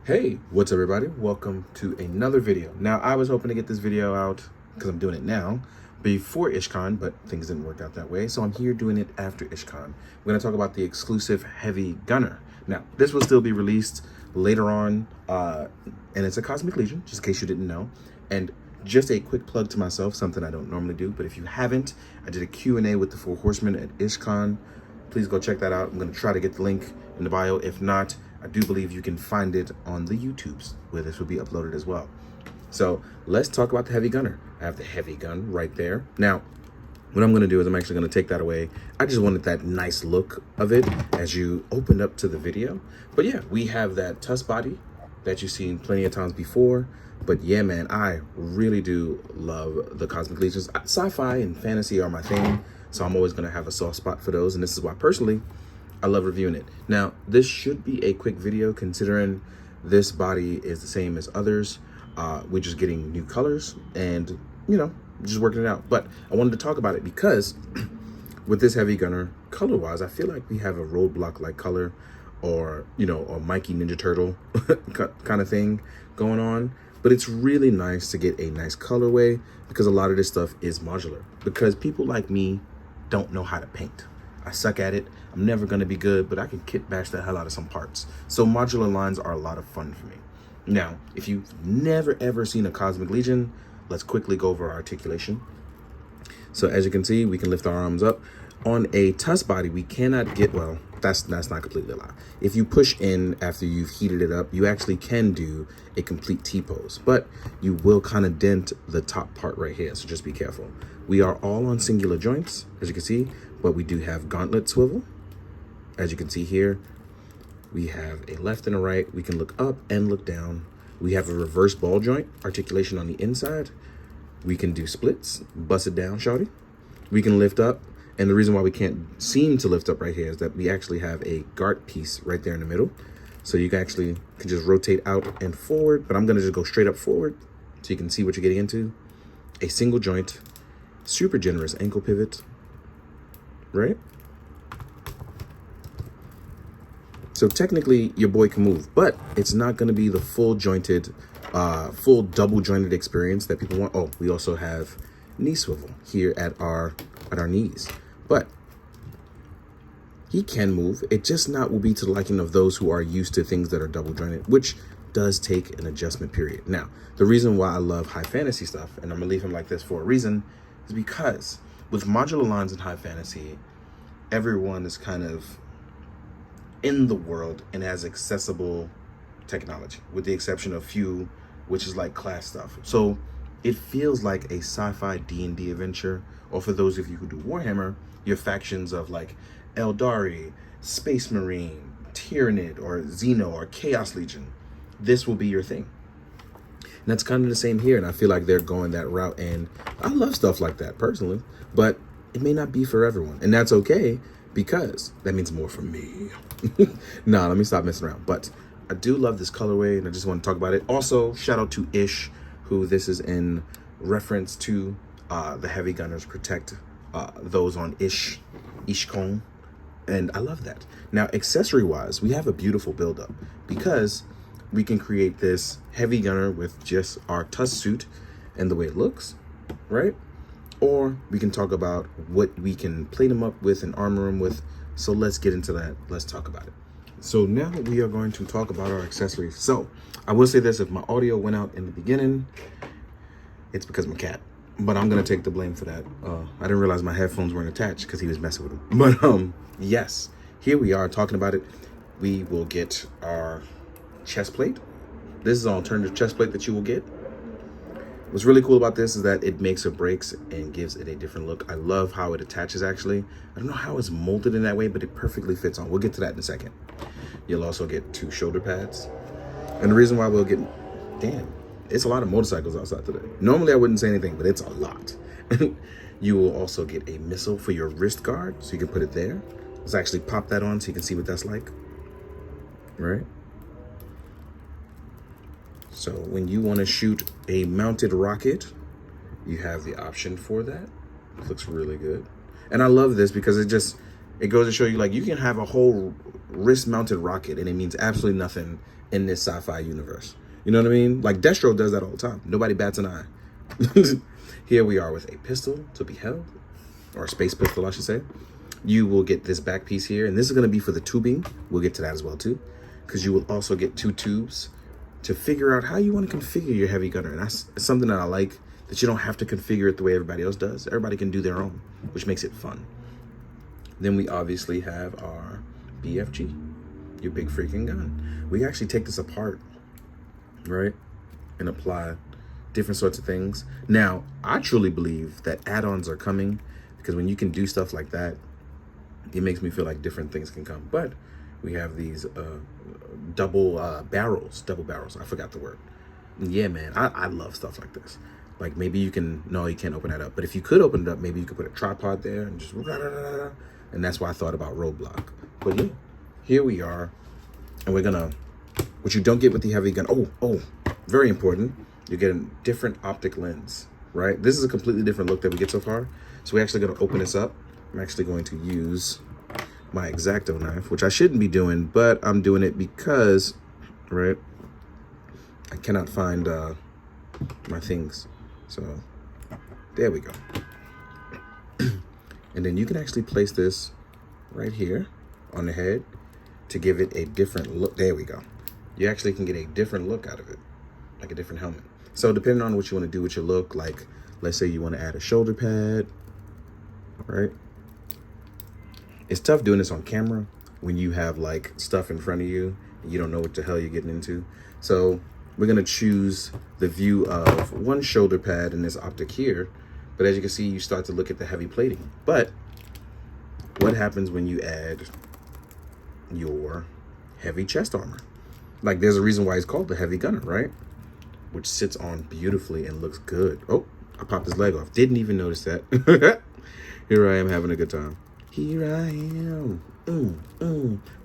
Hey, what's up everybody? Welcome to another video. Now, I was hoping to get this video out, because I'm doing it now, before Ishcon, but things didn't work out that way. So I'm here doing it after Ishcon. We're gonna talk about the exclusive Heavy Gunner. Now, this will still be released later on, and it's a Cosmic Legion, just in case you didn't know. And just a quick plug to myself, something I don't normally do, but if you haven't, I did a Q&A with the Four Horsemen at Ishcon. Please go check that out. I'm gonna try to get the link in the bio. If not, I do believe you can find it on the YouTubes where this will be uploaded as well. So let's talk about the Heavy Gunner. I have the Heavy Gun right there. Now, what I'm gonna do is I'm actually gonna take that away. I just wanted that nice look of it as you opened up to the video. But yeah, we have that tusk body that you've seen plenty of times before. But yeah, man, I really do love the Cosmic Legions. Sci-fi and fantasy are my thing, so I'm always gonna have a soft spot for those. And this is why personally, I love reviewing it. Now, this should be a quick video considering this body is the same as others. We're just getting new colors and, you know, just working it out. But I wanted to talk about it because with this Heavy Gunner, color-wise, I feel like we have a roadblock-like color or, you know, a Mikey Ninja Turtle kind of thing going on. But it's really nice to get a nice colorway because a lot of this stuff is modular. Because people like me don't know how to paint. I suck at it. I'm never going to be good, but I can kit bash the hell out of some parts. So modular lines are a lot of fun for me. Now, if you've never ever seen a Cosmic Legion, let's quickly go over articulation. So as you can see, we can lift our arms up. On a tusk body, we cannot get, well, that's not completely a lie. If you push in after you've heated it up, you actually can do a complete T-pose, but you will kind of dent the top part right here, so just be careful. We are all on singular joints, as you can see, but we do have gauntlet swivel. As you can see here, we have a left and a right. We can look up and look down. We have a reverse ball joint, articulation on the inside. We can do splits, bust it down, shawty. We can lift up. And the reason why we can't seem to lift up right here is that we actually have a guard piece right there in the middle. So you can just rotate out and forward, but I'm gonna just go straight up forward so you can see what you're getting into. A single joint, super generous ankle pivot, right? So technically your boy can move, but it's not gonna be the full jointed, full double jointed experience that people want. Oh, we also have knee swivel here at our knees. But he can move. It just will be to the liking of those who are used to things that are double jointed, which does take an adjustment period. Now, the reason why I love high fantasy stuff, and I'm gonna leave him like this for a reason, is because with modular lines in high fantasy, everyone is kind of in the world and has accessible technology, with the exception of few, which is like class stuff. So it feels like a sci-fi D&D adventure, or for those of you who do Warhammer, your factions of like Eldari, Space Marine, Tyranid, or Xeno, or Chaos Legion. This will be your thing. And that's kind of the same here, and I feel like they're going that route, and I love stuff like that personally, but it may not be for everyone, and that's okay, because that means more for me. Nah, let me stop messing around. But I do love this colorway, and I just want to talk about it. Also, shout out to Ish, who this is in reference to. The Heavy Gunners protect those on Ishcon, and I love that. Now, accessory-wise, we have a beautiful build-up because we can create this Heavy Gunner with just our tusk suit and the way it looks, right? Or we can talk about what we can plate them up with and armor them with. So let's get into that. Let's talk about it. So now we are going to talk about our accessories. So I will say this, if my audio went out in the beginning, it's because of my cat. But I'm gonna take the blame for that. I didn't realize my headphones weren't attached because he was messing with them. But yes, here we are talking about it. We will get our chest plate. This is an alternative chest plate that you will get. What's really cool about this is that it makes or breaks and gives it a different look. I love how it attaches actually. I don't know how it's molded in that way, but it perfectly fits on. We'll get to that in a second. You'll also get 2 shoulder pads. And the reason why we'll get, damn, it's a lot of motorcycles outside today. Normally I wouldn't say anything, but it's a lot. You will also get a missile for your wrist guard, so you can put it there. Let's actually pop that on so you can see what that's like, right? So when you want to shoot a mounted rocket, you have the option for that. It looks really good. And I love this because it just It goes to show you, like, you can have a whole wrist-mounted rocket, and it means absolutely nothing in this sci-fi universe. You know what I mean? Like, Destro does that all the time. Nobody bats an eye. Here we are with a pistol to be held, or a space pistol, I should say. You will get this back piece here, and this is going to be for the tubing. We'll get to that as well, too, because you will also get 2 tubes to figure out how you want to configure your heavy gunner. And that's something that I like, that you don't have to configure it the way everybody else does. Everybody can do their own, which makes it fun. Then we obviously have our BFG, your big freaking gun. We actually take this apart, right, and apply different sorts of things. Now, I truly believe that add-ons are coming, because when you can do stuff like that, it makes me feel like different things can come. But we have these double barrels. I forgot the word. Yeah, man, I love stuff like this. Like, maybe you can, no, you can't open that up. But if you could open it up, maybe you could put a tripod there and just, and that's why I thought about roadblock. But yeah, here we are. And we're gonna, what you don't get with the heavy gun, oh, very important, you get a different optic lens, right? This is a completely different look that we get so far. So we're actually gonna open this up. I'm actually going to use my X-Acto knife, which I shouldn't be doing, but I'm doing it because, right, I cannot find my things. So there we go. And then you can actually place this right here on the head to give it a different look. There we go. You actually can get a different look out of it, like a different helmet. So depending on what you want to do with your look, like let's say you want to add a shoulder pad, right? It's tough doing this on camera when you have like stuff in front of you and you don't know what the hell you're getting into. So we're gonna choose the view of one shoulder pad in this optic here. But as you can see, you start to look at the heavy plating. But what happens when you add your heavy chest armor? Like, there's a reason why it's called the heavy gunner, right? Which sits on beautifully and looks good. Oh, I popped his leg off. Didn't even notice that. Here I am having a good time. Here I am.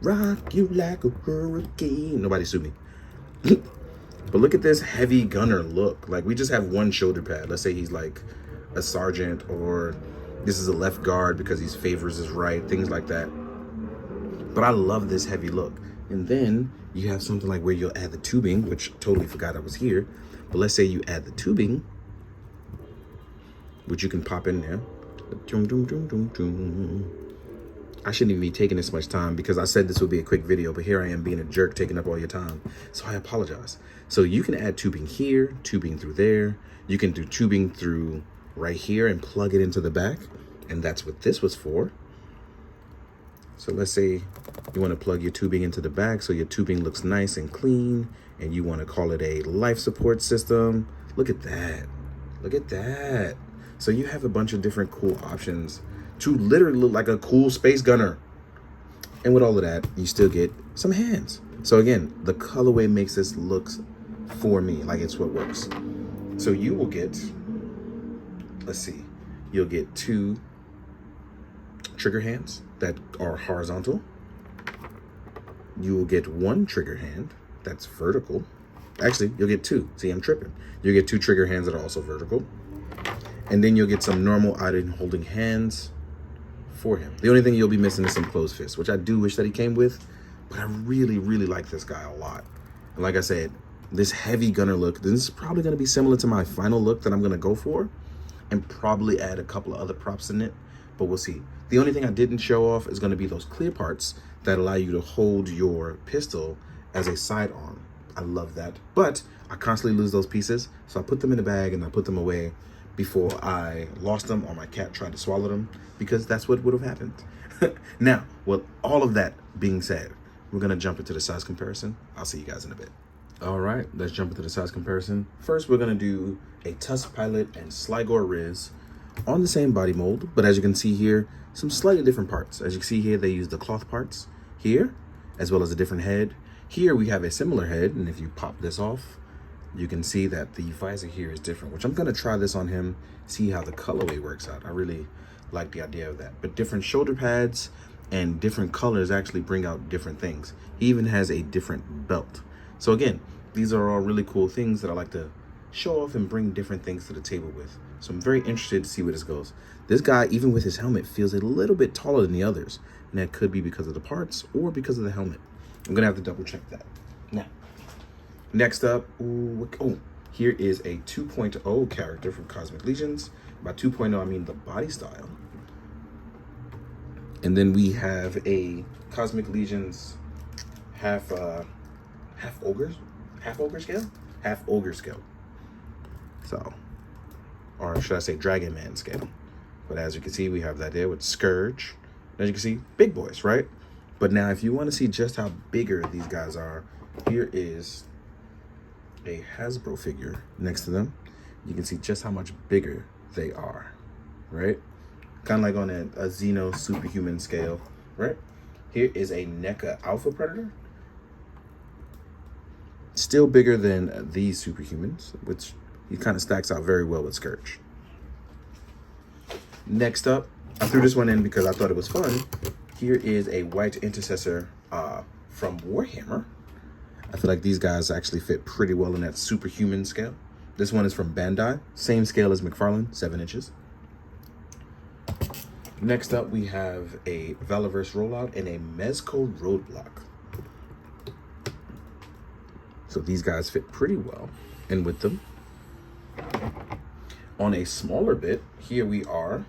Rock you like a hurricane. Nobody sue me. But look at this heavy gunner look. Like, we just have one shoulder pad. Let's say he's like a sergeant, or this is a left guard because he favors his right, things like that. But I love this heavy look. And then you have something like where you'll add the tubing, which totally forgot I was here. But let's say you add the tubing, which you can pop in there. I shouldn't even be taking this much time because I said this would be a quick video, but here I am being a jerk, taking up all your time. So I apologize. So you can add tubing here, tubing through there. You can do tubing through right here and plug it into the back. And that's what this was for. So let's say you want to plug your tubing into the back so your tubing looks nice and clean, and you want to call it a life support system. Look at that. Look at that. So you have a bunch of different cool options to literally look like a cool space gunner. And with all of that, you still get some hands. So again, the colorway makes this look for me like it's what works. So you will get, let's see, you'll get 2 trigger hands that are horizontal. You will get 1 trigger hand that's vertical. Actually, you'll get 2. See, I'm tripping. You'll get 2 trigger hands that are also vertical. And then you'll get some normal item holding hands for him. The only thing you'll be missing is some closed fists, which I do wish that he came with, but I really, really like this guy a lot. And like I said, this heavy gunner look, this is probably gonna be similar to my final look that I'm gonna go for, and probably add a couple of other props in it, but we'll see. The only thing I didn't show off is gonna be those clear parts that allow you to hold your pistol as a sidearm. I love that, but I constantly lose those pieces, so I put them in a bag and I put them away before I lost them or my cat tried to swallow them, because that's what would have happened. Now, with all of that being said, we're gonna jump into the size comparison. I'll see you guys in a bit. All right, let's jump into the size comparison. First, we're gonna do a Tusk Pilot and Sligo Riz on the same body mold, but as you can see here, some slightly different parts. As you can see here, they use the cloth parts here, as well as a different head. Here we have a similar head, and if you pop this off, you can see that the visor here is different, which I'm gonna try this on him, see how the colorway works out. I really like the idea of that. But different shoulder pads and different colors actually bring out different things. He even has a different belt. So again, these are all really cool things that I like to show off and bring different things to the table with. So I'm very interested to see where this goes. This guy, even with his helmet, feels a little bit taller than the others. And that could be because of the parts or because of the helmet. I'm going to have to double check that. Now, next up, here is a 2.0 character from Cosmic Legions. By 2.0, I mean the body style. And then we have a Cosmic Legions half ogre scale. So, or should I say Dragon Man scale. But as you can see, we have that there with Scourge. As you can see, big boys, right? But now if you want to see just how bigger these guys are, here is a Hasbro figure next to them. You can see just how much bigger they are, right? Kind of like on a Xeno superhuman scale, right? Here is a NECA Alpha Predator. Still bigger than these superhumans, which he kind of stacks out very well with Scourge. Next up, I threw this one in because I thought it was fun. Here is a White Intercessor from Warhammer. I feel like these guys actually fit pretty well in that superhuman scale. This one is from Bandai, same scale as McFarlane, 7 inches. Next up, we have a Valaverse rollout and a Mezco Roadblock. So these guys fit pretty well in with them. On a smaller bit, here we are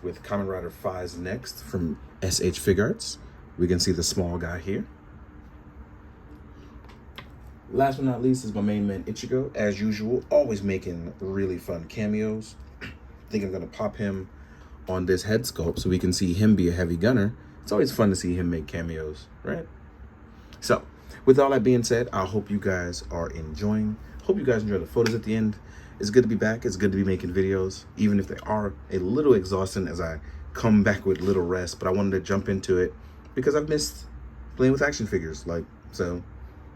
with Kamen Rider 5's Next from SH Figuarts. We can see the small guy here. Last but not least is my main man Ichigo, as usual, always making really fun cameos. I think I'm gonna pop him on this head sculpt so we can see him be a heavy gunner. It's always fun to see him make cameos, right? So, with all that being said, I hope you guys are enjoying. Hope you guys enjoy the photos at the end. It's good to be back. It's good to be making videos, even if they are a little exhausting as I come back with little rest. But I wanted to jump into it because I've missed playing with action figures. So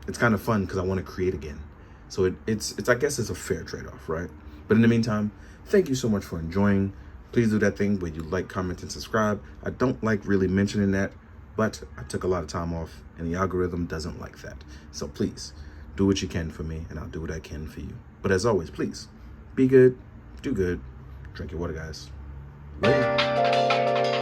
it's kind of fun because I want to create again. So it's I guess it's a fair trade-off, right? But in the meantime, thank you so much for enjoying. Please do that thing where you like, comment, and subscribe. I don't like really mentioning that, but I took a lot of time off and the algorithm doesn't like that. So please do what you can for me and I'll do what I can for you. But as always, please be good, do good, drink your water, guys. Later.